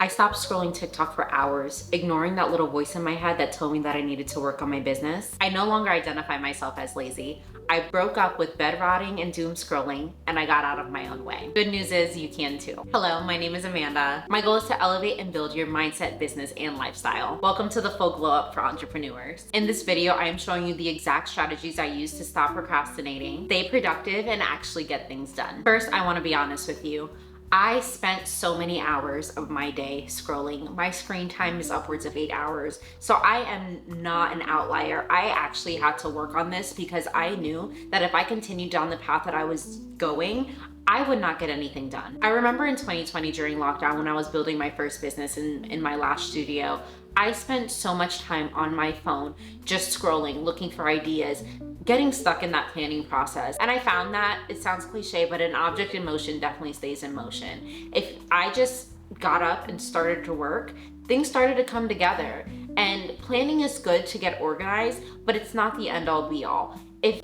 I stopped scrolling TikTok for hours, ignoring that little voice in my head that told me that I needed to work on my business. I no longer identify myself as lazy. I broke up with bed rotting and doom scrolling, and I got out of my own way. Good news is you can too. Hello, my name is Amanda. My goal is to elevate and build your mindset, business, and lifestyle. Welcome to the Full Glow Up for Entrepreneurs. In this video, I am showing you the exact strategies I use to stop procrastinating, stay productive, and actually get things done. First, I want to be honest with you. I spent so many hours of my day scrolling. My screen time is upwards of 8 hours. So I am not an outlier. I actually had to work on this because I knew that if I continued down the path that I was going, I would not get anything done. I remember in 2020 during lockdown when I was building my first business in my last studio, I spent so much time on my phone just scrolling, looking for ideas, getting stuck in that planning process. And I found that, it sounds cliche, but an object in motion definitely stays in motion. If I just got up and started to work, things started to come together. And planning is good to get organized, but it's not the end all be all. If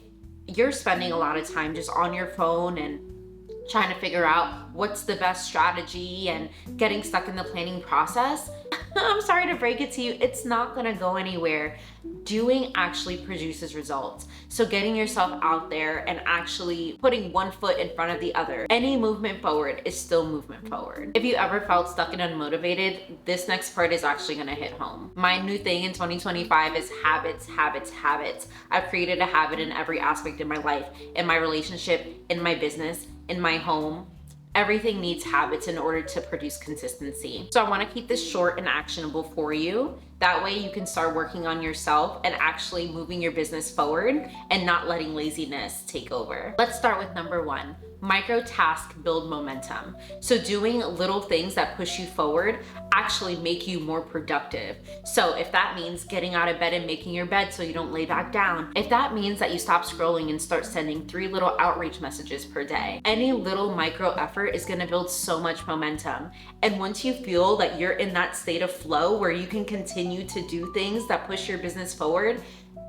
you're spending a lot of time just on your phone and trying to figure out what's the best strategy and getting stuck in the planning process, I'm sorry to break it to you, it's not gonna go anywhere. Doing actually produces results. So getting yourself out there and actually putting one foot in front of the other. Any movement forward is still movement forward. If you ever felt stuck and unmotivated, this next part is actually gonna hit home. My new thing in 2025 is habits, habits, habits. I've created a habit in every aspect of my life, in my relationship, in my business, in my home. Everything needs habits in order to produce consistency. So I want to keep this short and actionable for you. That way you can start working on yourself and actually moving your business forward and not letting laziness take over. Let's start with number 1. Micro task build momentum. So doing little things that push you forward actually make you more productive. So if that means getting out of bed and making your bed so you don't lay back down, if that means that you stop scrolling and start sending 3 little outreach messages per day, any little micro effort is gonna build so much momentum. And once you feel that you're in that state of flow where you can continue to do things that push your business forward,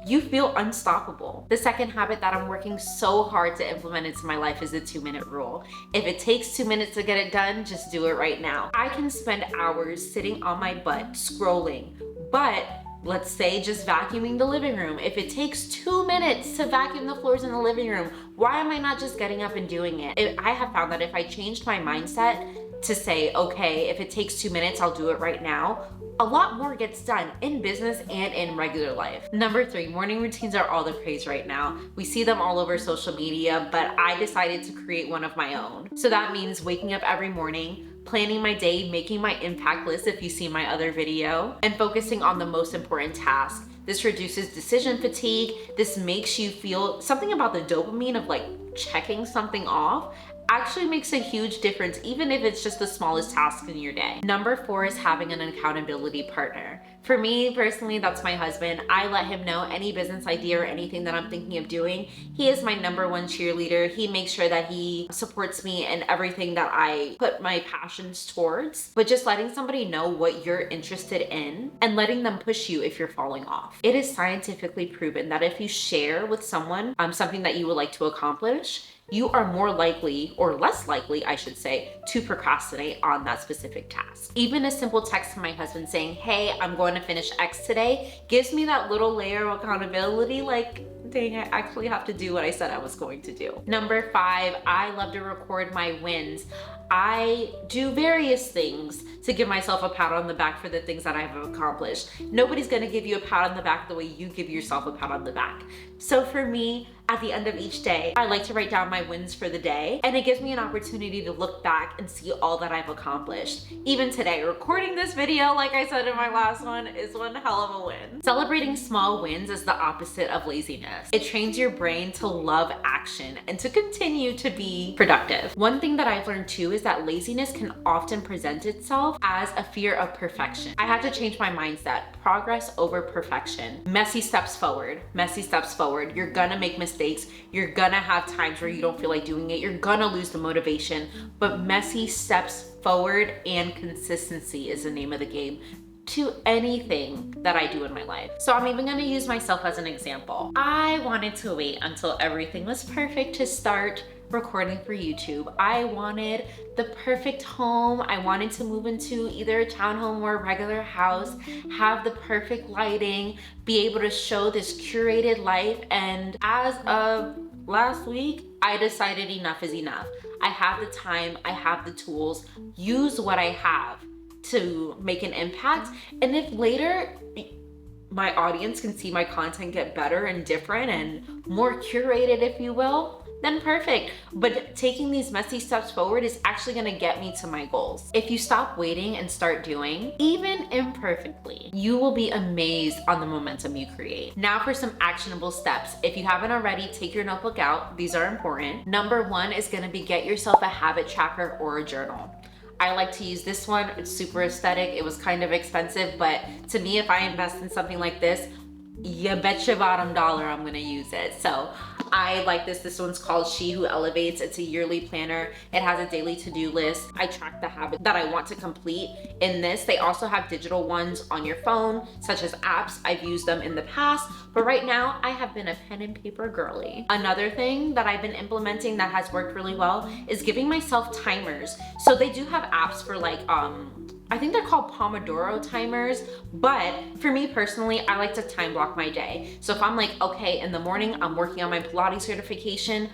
you feel unstoppable. The second habit that I'm working so hard to implement into my life is the 2-minute rule. If it takes 2 minutes to get it done, just do it right now. I can spend hours sitting on my butt scrolling, but let's say just vacuuming the living room. If it takes 2 minutes to vacuum the floors in the living room, why am I not just getting up and doing it? I have found that if I changed my mindset to say, okay, if it takes 2 minutes, I'll do it right now, a lot more gets done in business and in regular life. Number 3, morning routines are all the craze right now. We see them all over social media, but I decided to create one of my own. So that means waking up every morning, planning my day, making my impact list if you see my other video, and focusing on the most important tasks. This reduces decision fatigue. This makes you feel something about the dopamine of like checking something off actually makes a huge difference, even if it's just the smallest task in your day. Number 4 is having an accountability partner. For me personally, that's my husband. I let him know any business idea or anything that I'm thinking of doing. He is my number 1 cheerleader. He makes sure that he supports me in everything that I put my passions towards. But just letting somebody know what you're interested in and letting them push you if you're falling off. It is scientifically proven that if you share with someone something that you would like to accomplish, you are more likely, or less likely, I should say, to procrastinate on that specific task. Even a simple text from my husband saying, hey, I'm going to finish X today, gives me that little layer of accountability, like, dang, I actually have to do what I said I was going to do. Number 5, I love to record my wins. I do various things to give myself a pat on the back for the things that I've accomplished. Nobody's gonna give you a pat on the back the way you give yourself a pat on the back. So for me, at the end of each day, I like to write down my wins for the day, and it gives me an opportunity to look back and see all that I've accomplished. Even today, recording this video, like I said in my last one, is one hell of a win. Celebrating small wins is the opposite of laziness. It trains your brain to love action and to continue to be productive. One thing that I've learned too is that laziness can often present itself as a fear of perfection. I had to change my mindset. Progress over perfection. Messy steps forward. Messy steps forward. You're gonna make mistakes. You're gonna have times where you don't feel like doing it. You're gonna lose the motivation, but messy steps forward and consistency is the name of the game to anything that I do in my life. So I'm even gonna use myself as an example. I wanted to wait until everything was perfect to start recording for YouTube. I wanted the perfect home. I wanted to move into either a townhome or a regular house, have the perfect lighting, be able to show this curated life. And as of last week, I decided enough is enough. I have the time, I have the tools, use what I have to make an impact. And if later my audience can see my content get better and different and more curated, if you will, then perfect. But taking these messy steps forward is actually gonna get me to my goals. If you stop waiting and start doing, even imperfectly, you will be amazed on the momentum you create. Now for some actionable steps. If you haven't already, take your notebook out. These are important. Number one is gonna be get yourself a habit tracker or a journal. I like to use this one. It's super aesthetic. It was kind of expensive, but to me, if I invest in something like this, you bet your bottom dollar I'm gonna use it. So I like this. This one's called She Who Elevates. It's a yearly planner. It has a daily to-do list. I track the habit that I want to complete in this. They also have digital ones on your phone, such as apps. I've used them in the past, but right now I have been a pen and paper girly. Another thing that I've been implementing that has worked really well is giving myself timers. So they do have apps for like, I think they're called Pomodoro timers, but for me personally, I like to time block my day. So if I'm like, okay, in the morning, I'm working on my Pilates certification,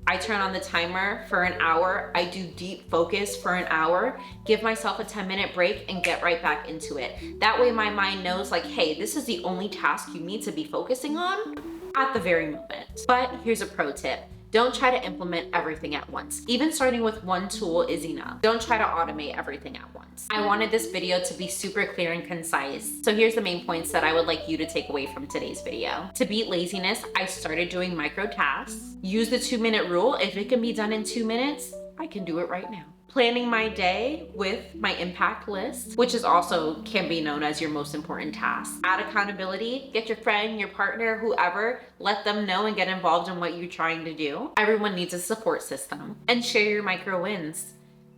I turn on the timer for an hour, I do deep focus for an hour, give myself a 10-minute break and get right back into it. That way my mind knows like, hey, this is the only task you need to be focusing on at the very moment. But here's a pro tip. Don't try to implement everything at once. Even starting with one tool is enough. Don't try to automate everything at once. I wanted this video to be super clear and concise. So here's the main points that I would like you to take away from today's video. To beat laziness, I started doing micro tasks. Use the 2-minute rule. If it can be done in 2 minutes, I can do it right now. Planning my day with my impact list, which is also can be known as your most important task. Add accountability, get your friend, your partner, whoever, let them know and get involved in what you're trying to do. Everyone needs a support system. And share your micro wins.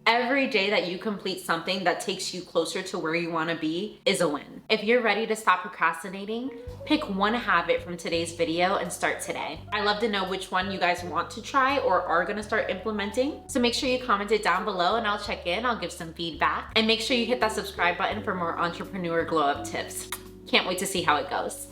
Every day that you complete something that takes you closer to where you want to be is a win. If you're ready to stop procrastinating, pick one habit from today's video and start today. I'd love to know which one you guys want to try or are going to start implementing. So make sure you comment it down below and I'll check in. I'll give some feedback. And make sure you hit that subscribe button for more entrepreneur glow up tips. Can't wait to see how it goes.